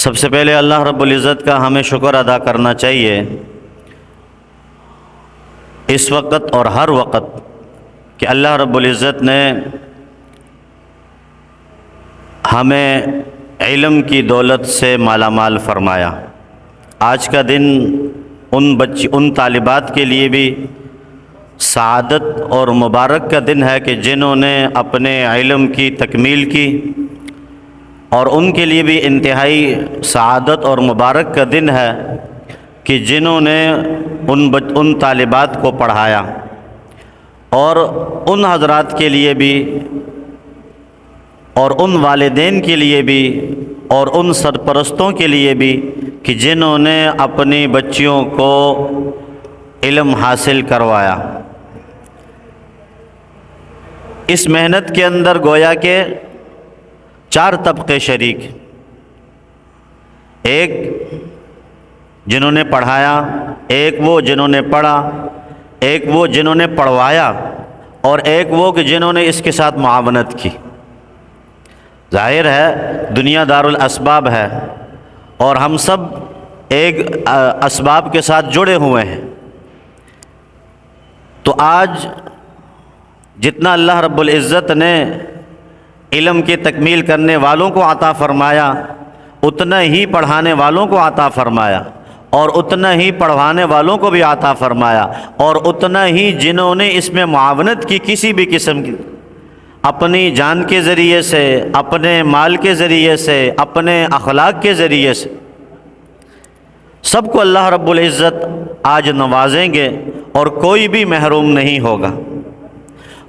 سب سے پہلے اللہ رب العزت کا ہمیں شکر ادا کرنا چاہیے اس وقت اور ہر وقت کہ اللہ رب العزت نے ہمیں علم کی دولت سے مالا مال فرمایا۔ آج کا دن ان طالبات کے لیے بھی سعادت اور مبارک کا دن ہے کہ جنہوں نے اپنے علم کی تکمیل کی، اور ان کے لیے بھی انتہائی سعادت اور مبارک کا دن ہے کہ جنہوں نے ان طالبات کو پڑھایا، اور ان حضرات کے لیے بھی اور ان والدین کے لیے بھی اور ان سرپرستوں کے لیے بھی کہ جنہوں نے اپنی بچیوں کو علم حاصل کروایا۔ اس محنت کے اندر گویا کہ 4 طبقے شریک، ایک جنہوں نے پڑھایا، ایک وہ جنہوں نے پڑھا، ایک وہ جنہوں نے پڑھوایا، اور ایک وہ کہ جنہوں نے اس کے ساتھ معاونت کی۔ ظاہر ہے دنیا دار الاسباب ہے اور ہم سب ایک اسباب کے ساتھ جڑے ہوئے ہیں، تو آج جتنا اللہ رب العزت نے علم کی تکمیل کرنے والوں کو عطا فرمایا، اتنا ہی پڑھانے والوں کو عطا فرمایا، اور اتنا ہی پڑھوانے والوں کو بھی عطا فرمایا، اور اتنا ہی جنہوں نے اس میں معاونت کی کسی بھی قسم کی، اپنی جان کے ذریعے سے، اپنے مال کے ذریعے سے، اپنے اخلاق کے ذریعے سے، سب کو اللہ رب العزت آج نوازیں گے اور کوئی بھی محروم نہیں ہوگا۔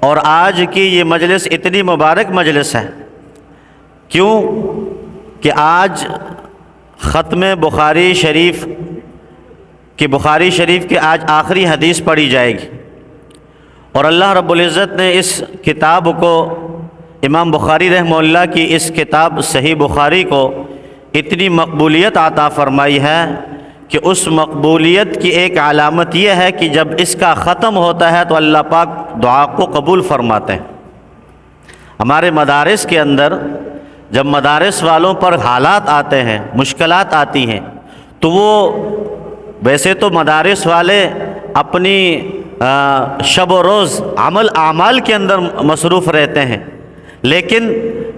اور آج کی یہ مجلس اتنی مبارک مجلس ہے، کیوں کہ آج ختم بخاری شریف کی آج آخری حدیث پڑھی جائے گی، اور اللہ رب العزت نے اس کتاب کو، امام بخاری رحمہ اللہ کی اس کتاب صحیح بخاری کو اتنی مقبولیت عطا فرمائی ہے کہ اس مقبولیت کی ایک علامت یہ ہے کہ جب اس کا ختم ہوتا ہے تو اللہ پاک دعا کو قبول فرماتے ہیں۔ ہمارے مدارس کے اندر جب مدارس والوں پر حالات آتے ہیں، مشکلات آتی ہیں، تو وہ ویسے تو مدارس والے اپنی شب و روز اعمال کے اندر مصروف رہتے ہیں، لیکن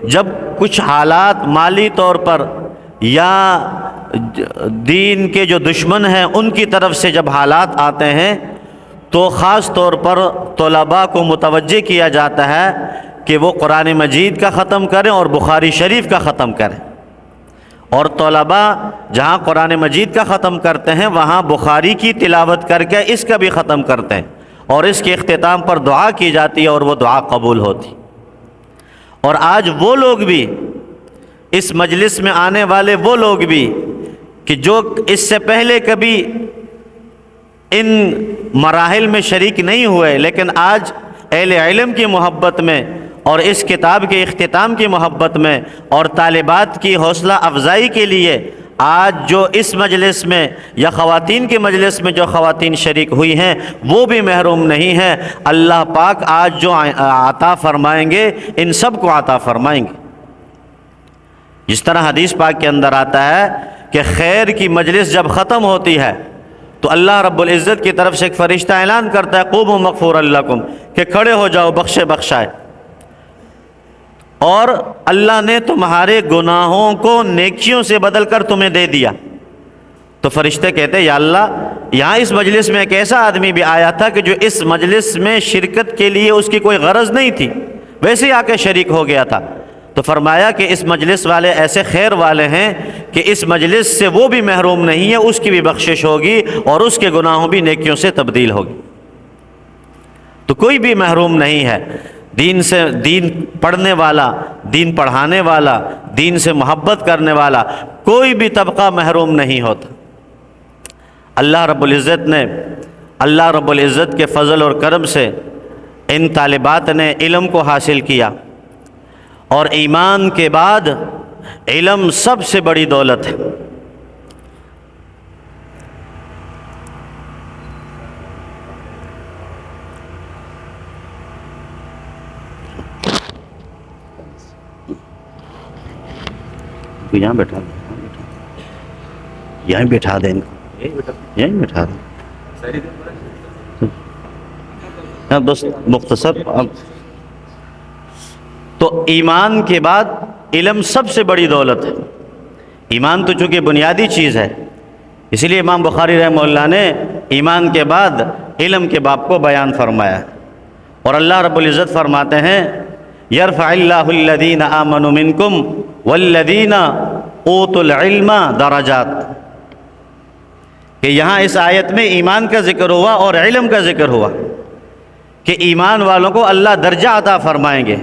جب کچھ حالات مالی طور پر یا دین کے جو دشمن ہیں ان کی طرف سے جب حالات آتے ہیں تو خاص طور پر طلباء کو متوجہ کیا جاتا ہے کہ وہ قرآن مجید کا ختم کریں اور بخاری شریف کا ختم کریں، اور طلباء جہاں قرآن مجید کا ختم کرتے ہیں وہاں بخاری کی تلاوت کر کے اس کا بھی ختم کرتے ہیں، اور اس کے اختتام پر دعا کی جاتی ہے اور وہ دعا قبول ہوتی۔ اور آج وہ لوگ بھی، اس مجلس میں آنے والے وہ لوگ بھی کہ جو اس سے پہلے کبھی ان مراحل میں شریک نہیں ہوئے، لیکن آج اہل علم کی محبت میں اور اس کتاب کے اختتام کی محبت میں اور طالبات کی حوصلہ افزائی کے لیے آج جو اس مجلس میں یا خواتین کے مجلس میں جو خواتین شریک ہوئی ہیں وہ بھی محروم نہیں ہیں۔ اللہ پاک آج جو عطا فرمائیں گے ان سب کو عطا فرمائیں گے۔ جس طرح حدیث پاک کے اندر آتا ہے کہ خیر کی مجلس جب ختم ہوتی ہے تو اللہ رب العزت کی طرف سے ایک فرشتہ اعلان کرتا ہے قوموا مغفورا لکم، کہ کھڑے ہو جاؤ، بخشے بخشائے، اور اللہ نے تمہارے گناہوں کو نیکیوں سے بدل کر تمہیں دے دیا۔ تو فرشتے کہتے ہیں یا اللہ، یہاں اس مجلس میں ایک ایسا آدمی بھی آیا تھا کہ جو اس مجلس میں شرکت کے لیے اس کی کوئی غرض نہیں تھی، ویسے ہی آ کے شریک ہو گیا تھا، تو فرمایا کہ اس مجلس والے ایسے خیر والے ہیں کہ اس مجلس سے وہ بھی محروم نہیں ہے، اس کی بھی بخشش ہوگی اور اس کے گناہوں بھی نیکیوں سے تبدیل ہوگی۔ تو کوئی بھی محروم نہیں ہے، دین پڑھنے والا، دین پڑھانے والا، دین سے محبت کرنے والا، کوئی بھی طبقہ محروم نہیں ہوتا۔ اللہ رب العزت کے فضل اور کرم سے ان طالبات نے علم کو حاصل کیا، اور ایمان کے بعد علم سب سے بڑی دولت ہے۔ یہاں بیٹھا یہیں بٹھا دیں ان کو، یہیں بٹھا دیں بس مختصر۔ تو ایمان کے بعد علم سب سے بڑی دولت ہے۔ ایمان تو چونکہ بنیادی چیز ہے، اس لیے امام بخاری رحمہ اللہ نے ایمان کے بعد علم کے باب کو بیان فرمایا، اور اللہ رب العزت فرماتے ہیں یرفع اللہ الذین آمنوا منکم والذین اوتوا العلم درجات، کہ یہاں اس آیت میں ایمان کا ذکر ہوا اور علم کا ذکر ہوا کہ ایمان والوں کو اللہ درجہ عطا فرمائیں گے،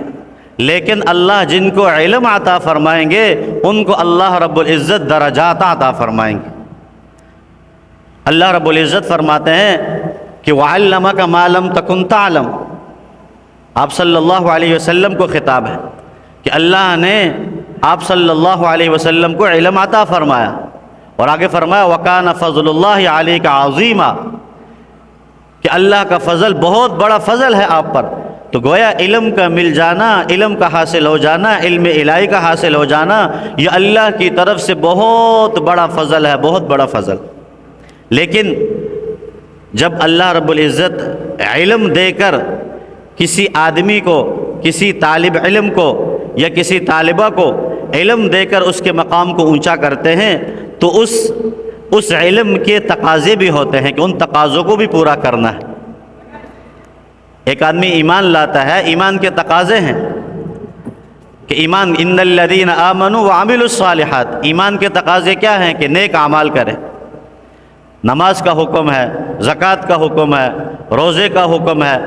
لیکن اللہ جن کو علم عطا فرمائیں گے ان کو اللہ رب العزت درجات عطا فرمائیں گے۔ اللہ رب العزت فرماتے ہیں کہ وَعَلَّمَكَ مَا لَمْ تَكُنْ تَعْلَمْ، آپ صلی اللہ علیہ وسلم کو خطاب ہے کہ اللہ نے آپ صلی اللہ علیہ وسلم کو علم عطا فرمایا، اور آگے فرمایا وَكَانَ فَضْلُ اللَّهِ عَلَيْكَ عَظِيمًا، کہ اللہ کا فضل بہت بڑا فضل ہے آپ پر۔ تو گویا علم کا مل جانا، علم کا حاصل ہو جانا، علم الہی کا حاصل ہو جانا، یہ اللہ کی طرف سے بہت بڑا فضل ہے، بہت بڑا فضل۔ لیکن جب اللہ رب العزت علم دے کر کسی آدمی کو، کسی طالب علم کو یا کسی طالبہ کو علم دے کر اس کے مقام کو اونچا کرتے ہیں تو اس علم کے تقاضے بھی ہوتے ہیں کہ ان تقاضوں کو بھی پورا کرنا ہے۔ ایک آدمی ایمان لاتا ہے، ایمان کے تقاضے ہیں کہ ایمان ان الذین آمنوا وعملوا الصالحات، ایمان کے تقاضے کیا ہیں کہ نیک اعمال کرے، نماز کا حکم ہے، زکوٰۃ کا حکم ہے، روزے کا حکم ہے،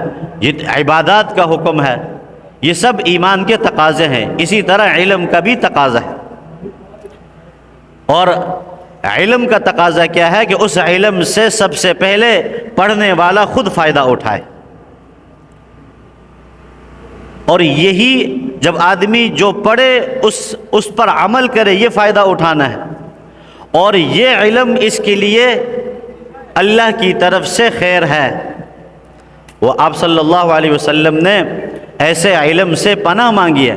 عبادات کا حکم ہے، یہ سب ایمان کے تقاضے ہیں۔ اسی طرح علم کا بھی تقاضا ہے، اور علم کا تقاضا کیا ہے کہ اس علم سے سب سے پہلے پڑھنے والا خود فائدہ اٹھائے، اور یہی جب آدمی جو پڑھے اس پر عمل کرے، یہ فائدہ اٹھانا ہے، اور یہ علم اس کے لیے اللہ کی طرف سے خیر ہے۔ وہ آپ صلی اللہ علیہ وسلم نے ایسے علم سے پناہ مانگی ہے،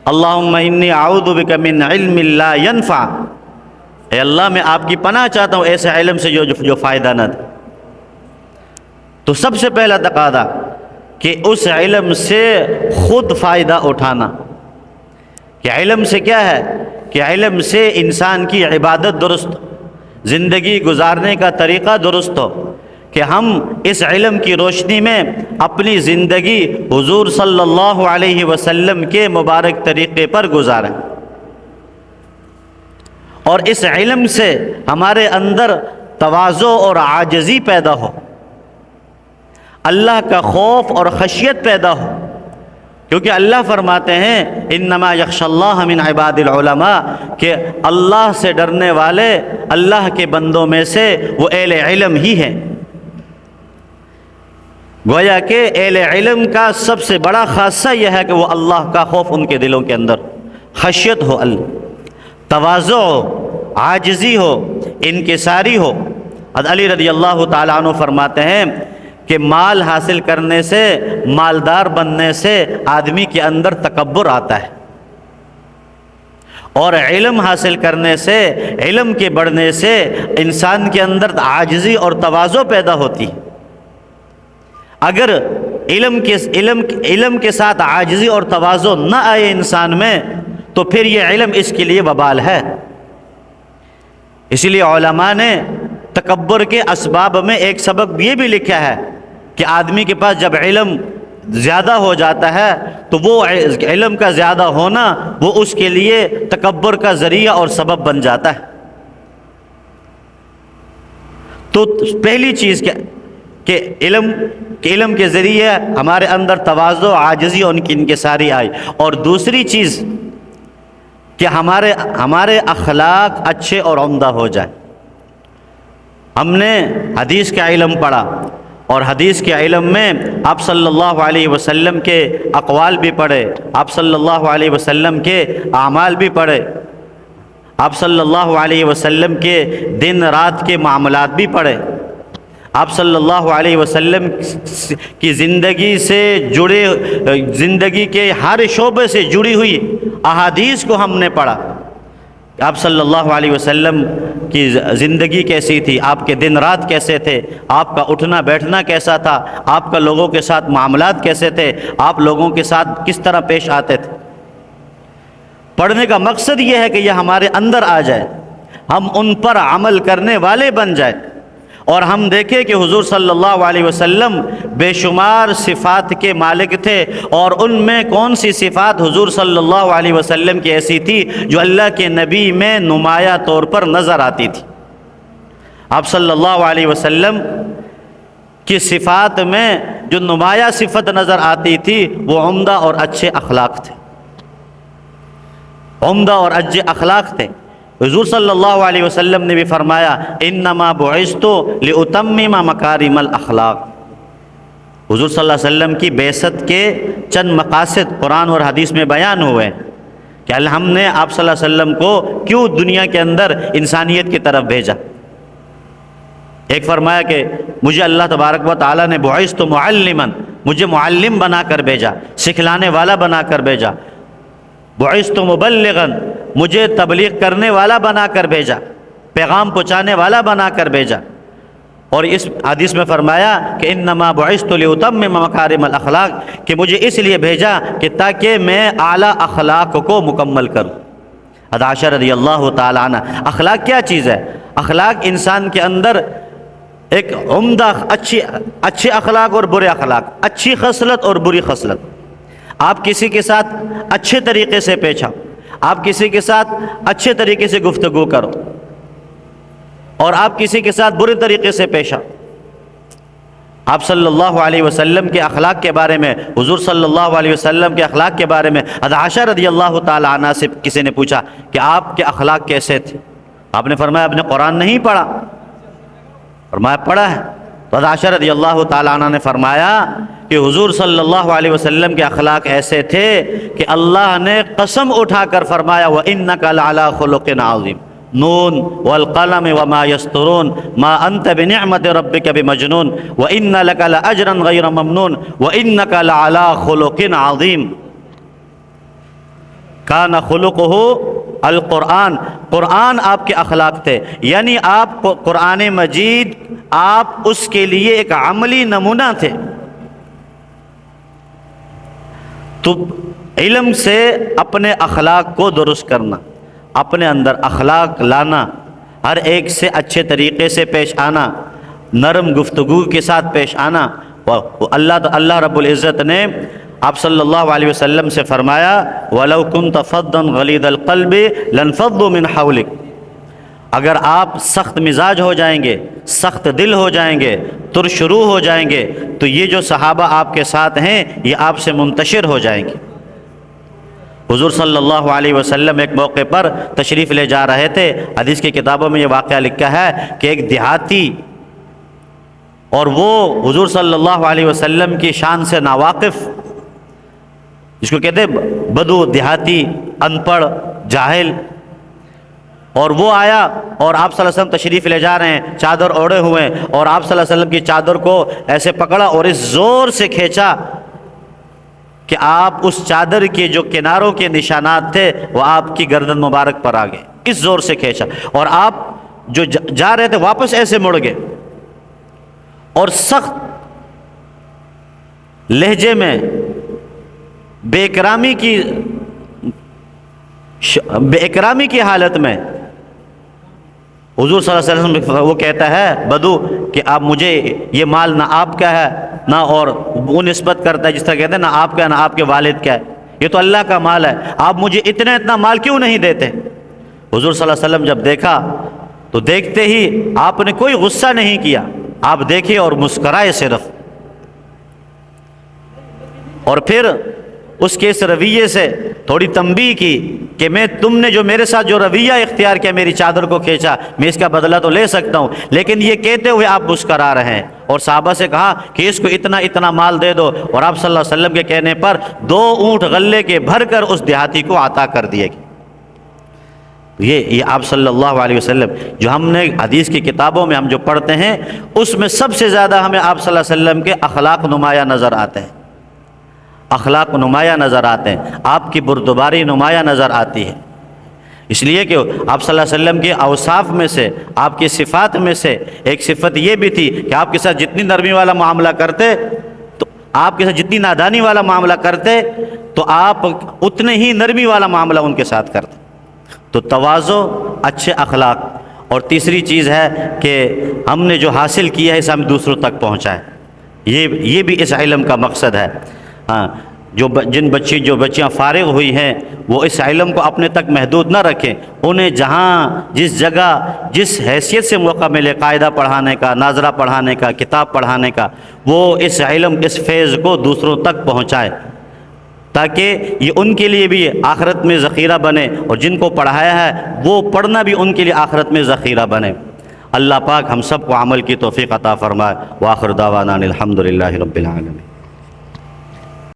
اللہم انی اعوذ بک من علم لا ینفع، اے اللہ میں آپ کی پناہ چاہتا ہوں ایسے علم سے جو فائدہ نہ دے۔ تو سب سے پہلا تقاضا کہ اس علم سے خود فائدہ اٹھانا، کہ علم سے کیا ہے کہ علم سے انسان کی عبادت درست، زندگی گزارنے کا طریقہ درست ہو، کہ ہم اس علم کی روشنی میں اپنی زندگی حضور صلی اللہ علیہ وسلم کے مبارک طریقے پر گزاریں، اور اس علم سے ہمارے اندر تواضع اور عاجزی پیدا ہو، اللہ کا خوف اور خشیت پیدا ہو، کیونکہ اللہ فرماتے ہیں انما یخشی اللہ من عباد العلماء، کہ اللہ سے ڈرنے والے اللہ کے بندوں میں سے وہ اہل علم ہی ہیں۔ گویا کہ اہل علم کا سب سے بڑا خاصہ یہ ہے کہ وہ اللہ کا خوف ان کے دلوں کے اندر، خشیت ہو، تواضع ہو، عاجزی ہو، انکساری ہو۔ علی رضی اللہ تعالیٰ عنہ فرماتے ہیں کہ مال حاصل کرنے سے، مالدار بننے سے آدمی کے اندر تکبر آتا ہے، اور علم حاصل کرنے سے، علم کے بڑھنے سے انسان کے اندر عاجزی اور تواضع پیدا ہوتی ہے۔ اگر علم کے ساتھ عاجزی اور تواضع نہ آئے انسان میں تو پھر یہ علم اس کے لیے وبال ہے۔ اسی لیے علماء نے تکبر کے اسباب میں ایک سبب یہ بھی لکھا ہے کہ آدمی کے پاس جب علم زیادہ ہو جاتا ہے تو وہ علم کا زیادہ ہونا وہ اس کے لیے تکبر کا ذریعہ اور سبب بن جاتا ہے۔ تو پہلی چیز کہ علم کے ذریعے ہمارے اندر تواضع، عاجزی اور انکساری آئی، اور دوسری چیز کہ ہمارے اخلاق اچھے اور عمدہ ہو جائے۔ ہم نے حدیث کا علم پڑھا، اور حدیث کے علم میں آپ صلی اللہ علیہ وسلم کے اقوال بھی پڑھے، آپ صلی اللہ علیہ وسلم کے اعمال بھی پڑھے، آپ صلی اللہ علیہ وسلم کے دن رات کے معاملات بھی پڑھے، آپ صلی اللہ علیہ وسلم کی زندگی کے ہر شعبے سے جڑی ہوئی احادیث کو ہم نے پڑھا، کہ آپ صلی اللہ علیہ وسلم کی زندگی کیسی تھی، آپ کے دن رات کیسے تھے، آپ کا اٹھنا بیٹھنا کیسا تھا، آپ کا لوگوں کے ساتھ معاملات کیسے تھے، آپ لوگوں کے ساتھ کس طرح پیش آتے تھے۔ پڑھنے کا مقصد یہ ہے کہ یہ ہمارے اندر آ جائے، ہم ان پر عمل کرنے والے بن جائیں، اور ہم دیکھیں کہ حضور صلی اللہ علیہ وسلم بے شمار صفات کے مالک تھے، اور ان میں کون سی صفات حضور صلی اللہ علیہ وسلم کی ایسی تھی جو اللہ کے نبی میں نمایاں طور پر نظر آتی تھی۔ آپ صلی اللہ علیہ وسلم کی صفات میں جو نمایاں صفت نظر آتی تھی وہ عمدہ اور اچھے اخلاق تھے، عمدہ اور اچھے اخلاق تھے۔ حضور صلی اللہ علیہ وسلم نے بھی فرمایا انما بعثت لاتمم مکارم الاخلاق۔ حضور صلی اللہ علیہ وسلم کی بعثت کے چند مقاصد قرآن اور حدیث میں بیان ہوئے کہ ہم نے آپ صلی اللہ علیہ وسلم کو کیوں دنیا کے اندر انسانیت کی طرف بھیجا۔ ایک فرمایا کہ مجھے اللہ تبارک و تعالیٰ نے بعثت معلما، مجھے معلم بنا کر بھیجا، سکھلانے والا بنا کر بھیجا۔ بعثت مبلغا، مجھے تبلیغ کرنے والا بنا کر بھیجا، پیغام پہنچانے والا بنا کر بھیجا۔ اور اس حدیث میں فرمایا کہ انما بعثت لاتمم مکارم الاخلاق، کہ مجھے اس لیے بھیجا کہ تاکہ میں اعلیٰ اخلاق کو مکمل کروں۔ حضرت عائشہ رضی اللہ تعالی عنہ، اخلاق کیا چیز ہے؟ اخلاق انسان کے اندر ایک عمدہ اچھے اخلاق اور برے اخلاق، اچھی خصلت اور بری خصلت۔ آپ کسی کے ساتھ اچھے طریقے سے پیش آؤ، آپ کسی کے ساتھ اچھے طریقے سے گفتگو کرو، اور آپ کسی کے ساتھ برے طریقے سے پیش آؤ۔ آپ صلی اللہ علیہ وسلم کے اخلاق کے بارے میں، حضور صلی اللہ علیہ وسلم کے اخلاق کے بارے میں حضرت عائشہ رضی اللہ تعالی عنہ سے کسی نے پوچھا کہ آپ کے اخلاق کیسے تھے؟ آپ نے فرمایا آپ نے قرآن نہیں پڑھا؟ فرمایا پڑھا ہے۔ تو حضرت عائشہ رضی اللہ تعالی عنہ نے فرمایا کہ حضور صلی اللہ علیہ وسلم کے اخلاق ایسے تھے کہ اللہ نے قسم اٹھا کر فرمایا وَإِنَّكَ لَعَلَىٰ خُلُقٍ عَظِيمٍ، نون والقلم وما يسطرون ما انت بنعمت ربك بمجنون وان لك لاجرا غير ممنون وانك لعلى خلق عظيم۔ کان خلقہ القرآن، قرآن آپ کے اخلاق تھے، یعنی آپ قرآن مجید آپ اس کے لیے ایک عملی نمونہ تھے۔ تو علم سے اپنے اخلاق کو درست کرنا، اپنے اندر اخلاق لانا، ہر ایک سے اچھے طریقے سے پیش آنا، نرم گفتگو کے ساتھ پیش آنا۔ اللہ رب العزت نے آپ صلی اللہ علیہ وسلم سے فرمایا وَلَوْ كُنْتَ فَضًّا غَلِيظَ الْقَلْبِ لَانفَضُّوا مِنْ حَوْلِكَ، اگر آپ سخت مزاج ہو جائیں گے، سخت دل ہو جائیں گے، ترشرو ہو جائیں گے، تو یہ جو صحابہ آپ کے ساتھ ہیں یہ آپ سے منتشر ہو جائیں گے۔ حضور صلی اللہ علیہ وسلم ایک موقع پر تشریف لے جا رہے تھے، حدیث کی کتابوں میں یہ واقعہ لکھا ہے کہ ایک دیہاتی، اور وہ حضور صلی اللہ علیہ وسلم کی شان سے ناواقف، جس کو کہتے ہیں بدو، دیہاتی، ان پڑھ، جاہل، اور وہ آیا اور آپ صلی اللہ علیہ وسلم تشریف لے جا رہے ہیں، چادر اوڑھے ہوئے، اور آپ صلی اللہ علیہ وسلم کی چادر کو ایسے پکڑا اور اس زور سے کھینچا کہ آپ اس چادر کے جو کناروں کے نشانات تھے وہ آپ کی گردن مبارک پر آ گئے، اس زور سے کھینچا، اور آپ جو جا رہے تھے واپس ایسے مڑ گئے، اور سخت لہجے میں بے اکرامی کی حالت میں حضور صلی اللہ علیہ وسلم وہ کہتا ہے بدو کہ آپ مجھے یہ مال نہ آپ کا ہے، نہ اور وہ نسبت کرتا ہے جس طرح کہتے ہیں نہ آپ کا ہے نہ آپ کے والد کا ہے، یہ تو اللہ کا مال ہے، آپ مجھے اتنا مال کیوں نہیں دیتے؟ حضور صلی اللہ علیہ وسلم جب دیکھا تو دیکھتے ہی آپ نے کوئی غصہ نہیں کیا، آپ دیکھے اور مسکرائے صرف، اور پھر اس کے اس رویے سے تھوڑی تنبیہ کی کہ تم نے جو میرے ساتھ جو رویہ اختیار کیا، میری چادر کو کھینچا، میں اس کا بدلہ تو لے سکتا ہوں، لیکن یہ کہتے ہوئے آپ مسکرا رہے ہیں، اور صحابہ سے کہا کہ اس کو اتنا مال دے دو، اور آپ صلی اللہ علیہ وسلم کے کہنے پر 2 اونٹ غلے کے بھر کر اس دیہاتی کو عطا کر دیے گئے۔ یہ آپ صلی اللہ علیہ وسلم جو ہم نے حدیث کی کتابوں میں ہم جو پڑھتے ہیں اس میں سب سے زیادہ ہمیں آپ صلی اللہ علیہ وسلم کے اخلاق نمایاں نظر آتے ہیں، اخلاق نمایاں نظر آتے ہیں، آپ کی بردباری نمایاں نظر آتی ہے۔ اس لیے کہ آپ صلی اللہ علیہ وسلم کے اوصاف میں سے، آپ کی صفات میں سے ایک صفت یہ بھی تھی کہ آپ کے ساتھ جتنی نرمی والا معاملہ کرتے، تو آپ کے ساتھ جتنی نادانی والا معاملہ کرتے تو آپ اتنے ہی نرمی والا معاملہ ان کے ساتھ کرتے۔ تو تواضع، اچھے اخلاق، اور تیسری چیز ہے کہ ہم نے جو حاصل کیا ہے اسے ہم دوسروں تک پہنچائیں، یہ بھی اس علم کا مقصد ہے۔ ہاں، جو بچیاں فارغ ہوئی ہیں وہ اس علم کو اپنے تک محدود نہ رکھیں، انہیں جہاں جس جگہ جس حیثیت سے موقع ملے قاعدہ پڑھانے کا، ناظرہ پڑھانے کا، کتاب پڑھانے کا، وہ اس علم، اس فیض کو دوسروں تک پہنچائے، تاکہ یہ ان کے لیے بھی آخرت میں ذخیرہ بنے، اور جن کو پڑھایا ہے وہ پڑھنا بھی ان کے لیے آخرت میں ذخیرہ بنے۔ اللہ پاک ہم سب کو عمل کی توفیق عطا فرمائے۔ وآخر دعوانا الحمدللہ رب العالمین۔